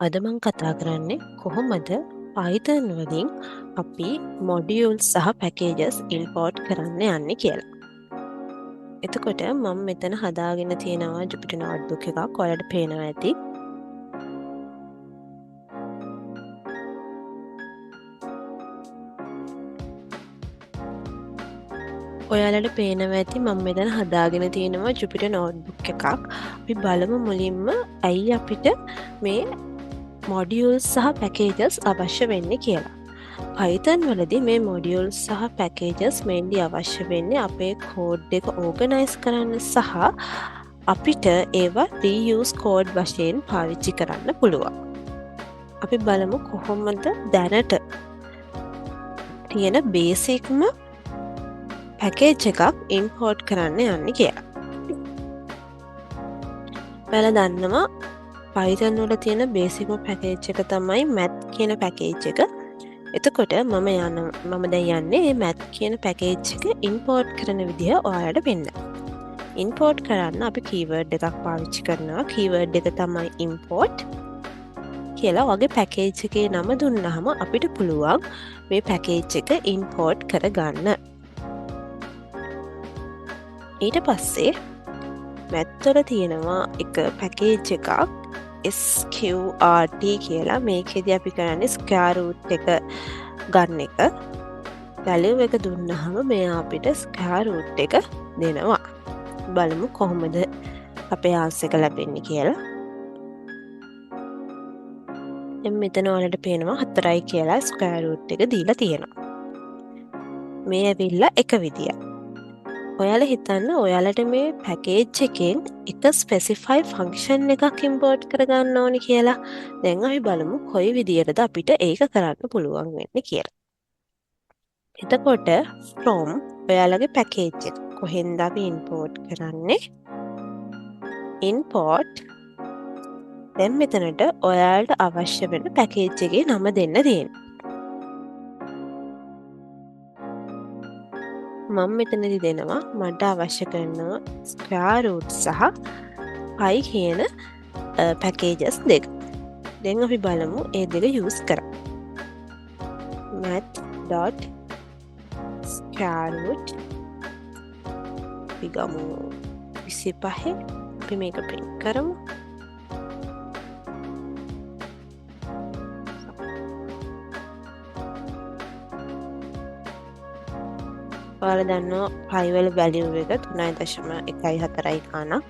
අද මං කතා කරන්නේ කොහොමද Python වලින් අපි මොඩියුල්ස් සහ පැකේජස් ඉම්පෝර්ට් කරන්න යන්නේ කියලා. එතකොට මම මෙතන හදාගෙන තියෙනවා Jupyter notebook එකක්. ඔයාලට පේනවා ඇති. ඔයාලට පේනවා ඇති මම මෙතන හදාගෙන තියෙනවා Jupyter notebook එකක්. අපි බලමු මුලින්ම ඇයි අපිට මේ මොඩියුල්ස් සහ පැකේජස් අවශ්‍ය වෙන්නේ කියලා. Python වලදී මේ මොඩියුල්ස් සහ පැකේජස් mainly අවශ්‍ය වෙන්නේ අපේ කෝඩ් එක ඕගනයිස් කරන්න සහ අපිට ඒවා reuse කෝඩ් වශයෙන් පාවිච්චි කරන්න පුළුවන්. අපි බලමු කොහොමද දැනට තියෙන බේසික්ම පැකේජ් එකක් ඉම්පෝර්ට් කරන්න යන්නේ කියලා. ඔයාලා දන්නවා Python වල තියෙන බේසික්ම පැකේජ් එක තමයි math කියන පැකේජ් එක. එතකොට මම දැන් යන්නේ මේ math කියන පැකේජ් එක ඉම්පෝර්ට් කරන විදිහ ඔයාලට පෙන්නන්න. ඉම්පෝර්ට් කරන්න අපි කීවර්ඩ් එකක් පාවිච්චි කරනවා. කීවර්ඩ් එක තමයි import කියලා. වගේ පැකේජ් එකේ නම දුන්නාම අපිට පුළුවන් මේ පැකේජ් එක ඉම්පෝර්ට් කරගන්න. ඊට පස්සේ math වල තියෙනවා එක පැකේජ් එකක් SQRT කියලා. මේකෙදි අපි කරන්නේ ස්ක්වයර් රූට් එක ගන්න එක. වැලියු එක දුන්නාම මෙයා අපිට ස්ක්වයර් රූට් එක දෙනවා. බලමු කොහොමද අපේ ආන්සර් එක ලැබෙන්නේ කියලා. දැන් මෙතන ඔයාලට පේනවා 4යි කියලා ස්ක්වයර් රූට් එක දීලා තියෙනවා. මේ ඇවිල්ලා එක විදියක්. ඔයාලා හිතන්න ඔයාලට මේ පැකේජ් එකෙන් එක ස්පෙසිෆයි ෆන්ක්ෂන් එකක් ඉම්පෝර්ට් කරගන්න ඕනි කියලා. දැන් අපි බලමු කොයි විදියටද අපිට ඒක කරන්න පුළුවන් වෙන්නේ කියලා. එතකොට from ඔයාලගේ පැකේජ් එක කොහෙන්ද අපි ඉම්පෝර්ට් කරන්නේ? import. දැන් මෙතනට ඔයාලට අවශ්‍ය වෙන පැකේජ් එකේ නම දෙන්න තියෙනවා. මම මෙතනදි දෙනවා මට අවශ්‍ය කරනවා ස්ක්වයර් රූට් සහ පයි කියන පැකේජස් දෙක. දැන් අපි බලමු ඒ දෙක යූස් කරමු. math.squareroot අපි ගමු 25. අපි මේක print කරමු. ඔයාලා දන්නවා පයි වල වැලියු එක 3.14යි ගානක්.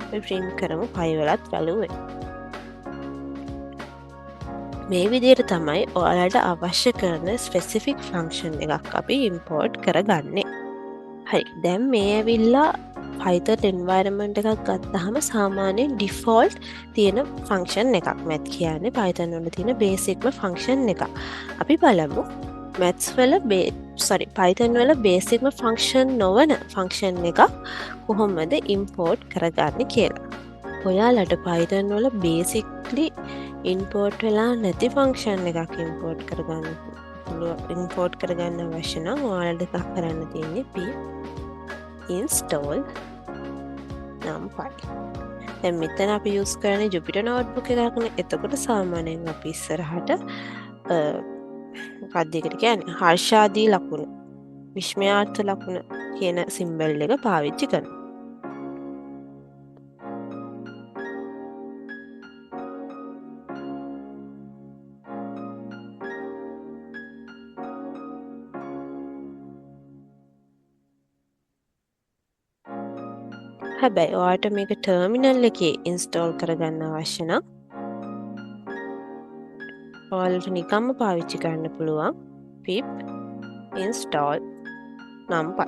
අපි print කරමු පයි වලත් වැලියු එක. මේ විදිහට තමයි ඔයාලට අවශ්‍ය කරන ස්පෙસિෆික් ෆන්ක්ෂන් එකක් අපි ඉම්පෝර්ට් කරගන්නේ. හරි. දැන් මේ ඇවිල්ලා Python environment එකක් ගත්තාම සාමාන්‍යයෙන් default තියෙන ෆන්ක්ෂන් එකක්. math කියන්නේ Python වල තියෙන බේසික්ම ෆන්ක්ෂන් එකක්. අපි බලමු Python වල බේසික්ම ෆන්ක්ෂන් නොවන ෆන්ක්ෂන් එකක් කොහොමද ඉම්පෝර්ට් කරගන්නේ කියලා. ඔයාලට Python වල බේසික්ලි ඉම්පෝර්ට් වෙලා නැති ෆන්ක්ෂන් එකක් ඉම්පෝර්ට් කරගන්න අවශ්‍ය නම් ඔයාලට කරන්න තියෙන්නේ pip install numpy. දැන් මෙතන අපි යූස් කරන්නේ Jupyter notebook එකක්නේ. එතකොට සාමාන්‍යයෙන් අපි ඉස්සරහට මොකක්ද ඒකට කියන්නේ හර්ෂාදී ලකුණු විස්මයාර්ථ ලකුණු කියන සිම්බල් එක පාවිච්චි කරනවා. හැබැයි ඔයාලට මේක ටර්මිනල් එකේ ඉන්ස්ටෝල් කරගන්න අවශ්‍ය නම් ඔයාලට නිකම්ම පාවිච්චි කරන්න පුළුවන් pip install numpy.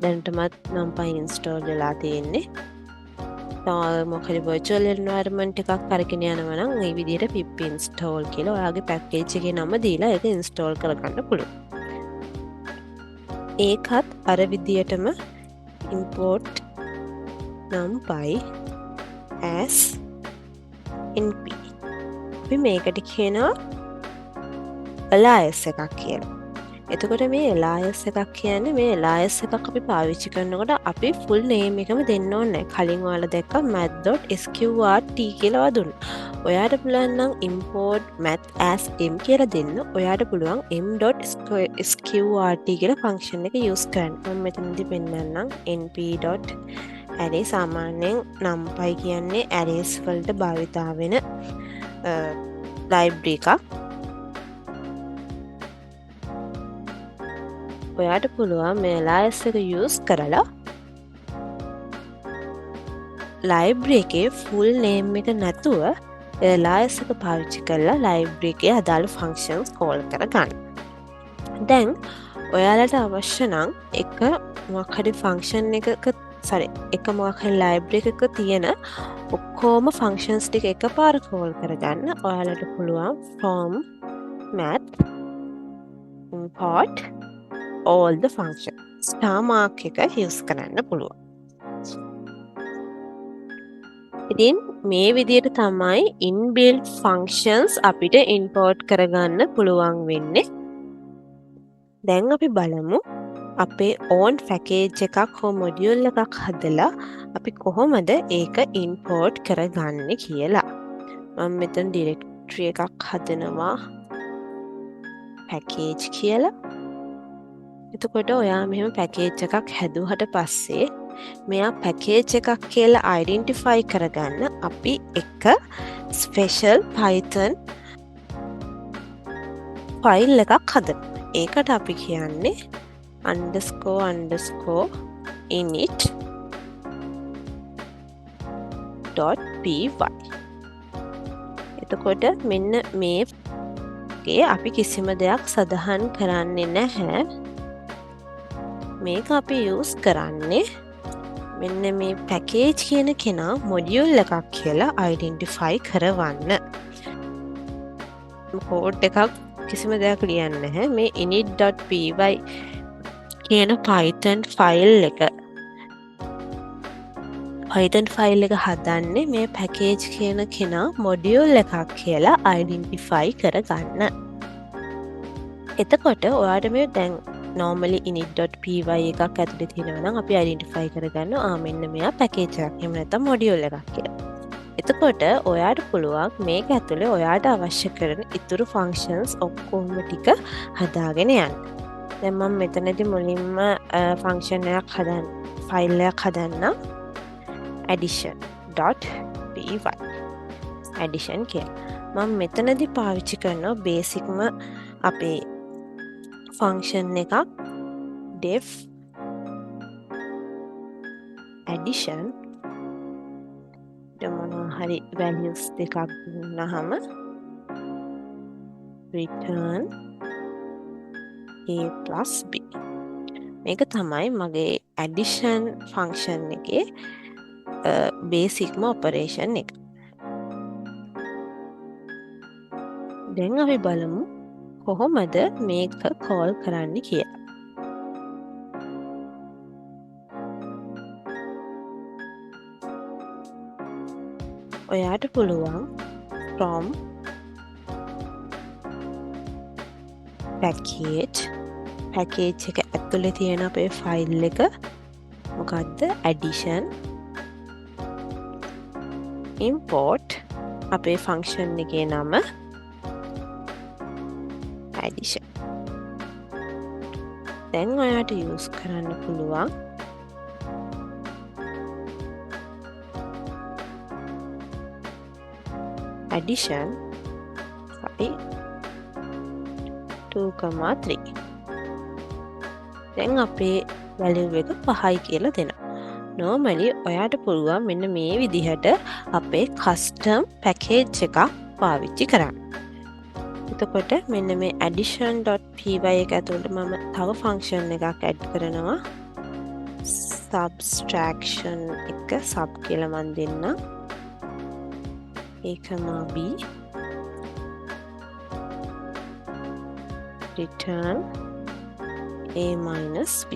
දැනටමත් numpy install වෙලා තියෙන්නේ. මොකද virtual environment එකක් අරගෙන යනවා නම් මේ විදිහට pip install කියලා ඔයාගේ පැකේජ් එකේ නම දීලා ඒක install කරගන්න පුළුවන්. ඒකත් අර විදිහටම import numpy as np. අපි මේකට කියනවා alias එකක් කියලා. එතකොට මේ alias එකක් කියන්නේ මේ alias එකක් අපි පාවිච්චි කරනකොට අපි full name එකම දෙන්න ඕනේ නැහැ. කලින් ඔයාලා දැක්කා math.sqrt කියලා දුන්නා. ඔයාට පුළුවන් නම් import math as m කියලා දෙන්න. ඔයාට පුළුවන් m.sqrt කියලා function එක use කරන්න. මම මෙතනදී පෙන්නන්නම් np.array සාමාන්‍යයෙන් numpy කියන්නේ arrays වලට භාවිතා වෙන library එකක්. ඔයාට පුළුවන් මේ alias එක use කරලා library එකේ full name එක නැතුව alias එක පාවිච්චි කරලා library එකේ අදාළ functions call කරගන්න. දැන් ඔයාලට අවශ්‍ය නම් එක මොකක් හරි function එකක එක මොකක් හරි library එකක තියෙන ඔක්කොම functions ටික එකපාර call කරගන්න ඔයාලට පුළුවන් from math import all the functions star mark එක use කරන්න පුළුවන්. ඉතින් මේ විදිහට තමයි inbuilt functions අපිට import කරගන්න පුළුවන් වෙන්නේ. දැන් අපි බලමු අපේ own package එකක් හෝ module එකක් හදලා අපි කොහොමද ඒක import කරගන්නේ කියලා. මම මෙතන directory එකක් හදනවා package කියලා. එතකොට ඔයා මෙහෙම package එකක් හැදුවට පස්සේ මෙයා package එකක් කියලා identify කරගන්න අපි එක special python file එකක් හදනවා. ඒකට අපි කියන්නේ _ init.py. එතකොට මෙන්න මේකේ අපි කිසිම දෙයක් සඳහන් කරන්නේ නැහැ. මේක අපි use කරන්නේ මෙන්න මේ package කියන කෙනා module එකක් කියලා identify කරවන්න. code එකක් කිසිම දෙයක් ලියන්නේ නැහැ. මේ init.py කියන Python file එක හදන්නේ මේ package කියන කෙනා module එකක් කියලා identify කරගන්න. එතකොට ඔයාට මේ දැන් normally init.py එකක් ඇතුලේ තියෙනවා නම් අපි identify කරගන්නවා මෙන්න මෙයා package එකක් එහෙම නැත්නම් module එකක් කියලා. එතකොට ඔයාට පුළුවන් මේක ඇතුලේ ඔයාට අවශ්‍ය කරන ඉතුරු functions ඔක්කොම ටික හදාගෙන යන්න. දැන් මම මෙතනදී මුලින්ම function එකක් file එකක් හදන්නම් addition.py. addition කියලා. මම මෙතනදී පාවිච්චි කරනවා basicම අපේ function එකක් def addition මොනවා හරි values දෙකක් දුන්නාම return a plus b. මේක තමයි මගේ addition function එකේ basicම operation එක. දැන් අපි බලමු කොහොමද මේක call කරන්න කියලා. ඔයාට පුළුවන් from package එක ඇතුලේ තියෙන අපේ file එක මොකද්ද addition import අපේ function එකේ නම addition. දැන් ඔයාට use කරන්න පුළුවන් addition 2,3. දැන් අපේ value එක 5යි කියලා දෙනවා. normally ඔයාට පුළුවන් මෙන්න මේ විදිහට අපේ custom package එකක් පාවිච්චි කරන්න. එතකොට මෙන්න මේ addition.py එක ඇතුළට මම තව function එකක් add කරනවා. subtraction එක sub කියලා මම දෙන්නම්. a, b return a minus b.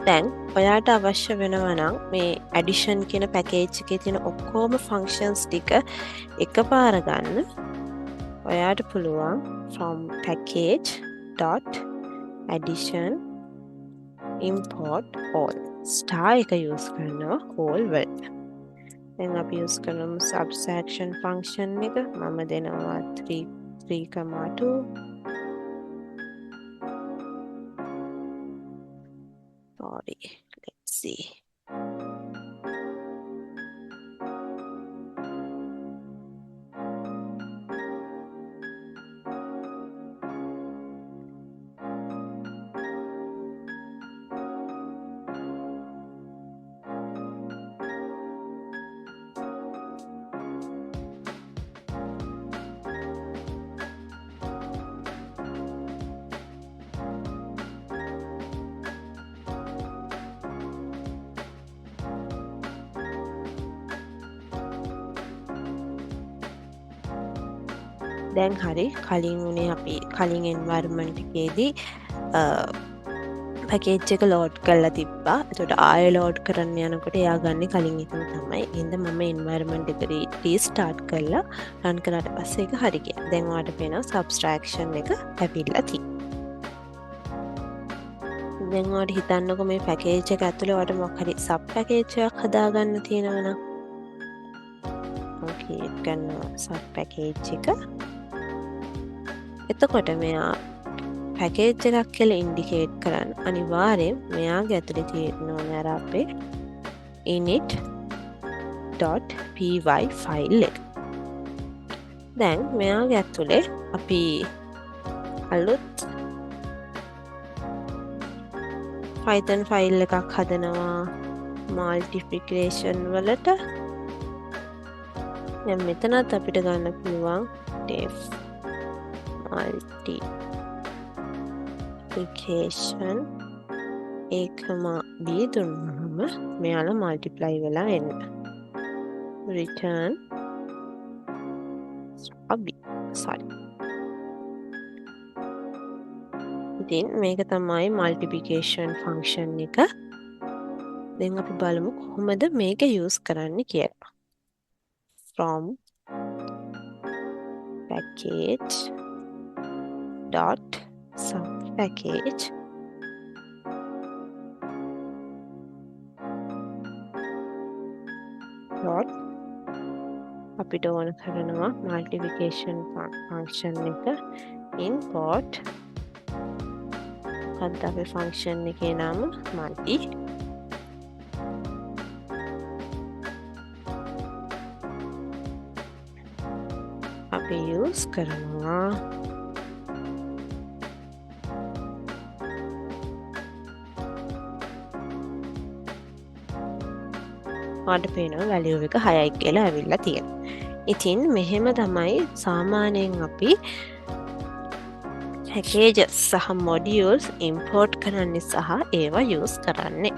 දැන් ඔයාට අවශ්‍ය වෙනවා නම් මේ addition කියන package එකේ තියෙන ඔක්කොම functions ටික එකපාර ගන්න ඔයාට පුළුවන් from package dot addition import all star එක use කරනවා all වලට. දැන් අපි use කරමු subtraction function එක. මම දෙනවා 3,2. sorry, let's see. දැන් හරි කලින් උනේ අපි කලින් environment එකේදී package එක load කරලා තිබ්බා. ඒකට ආයෙ load කරන්න යනකොට එයා ගන්න කලින් එකම තමයි. එහෙනම් මම environment එක restart කරලා run කරාට පස්සේ ඒක හරි ගියා. දැන් ඔයාලට පේනවා subtraction එක ඇවිල්ලා තියෙනවා. දැන් ඔයාලට හිතන්නකෝ මේ package එක ඇතුලේ ඔයාලට මොකක් හරි sub package එකක් හදාගන්න තියෙනවා නම්. okay ගන්නවා sub package එක. එතකොට මෙයා පැකේජ් එකක් කියලා ඉන්ඩිකේට් කරන්න අනිවාර්යෙන් මෙයාගේ ඇතුලේ තියෙන්න ඕනේ අර අපේ init.py ෆයිල් එක. දැන් මෙයාගේ ඇතුලේ අපි අලුත් Python ෆයිල් එකක් හදනවා multiplication වලට. දැන් මෙතනත් අපිට ගන්න පුළුවන් def multiplication එකම b දුන්නාම මෙයාලා multiply වෙලා එන්න. return sorry. ඉතින් මේක තමයි multiplication function එක. දැන් අපි බලමු කොහොමද මේක use කරන්නේ කියලා. from package dot sub package dot අපිට ඕන කරනවා multiplication function එක import. මොකක්ද අපේ function එකේ නම? multi. අපි use කරනවා ඔයාලට පේනවා වැලියු එක 6යි කියලා ඇවිල්ලා තියෙනවා. ඉතින් මෙහෙම තමයි සාමාන්‍යයෙන් අපි packages සහ modules import කරන්නේ සහ ඒවා use කරන්නේ.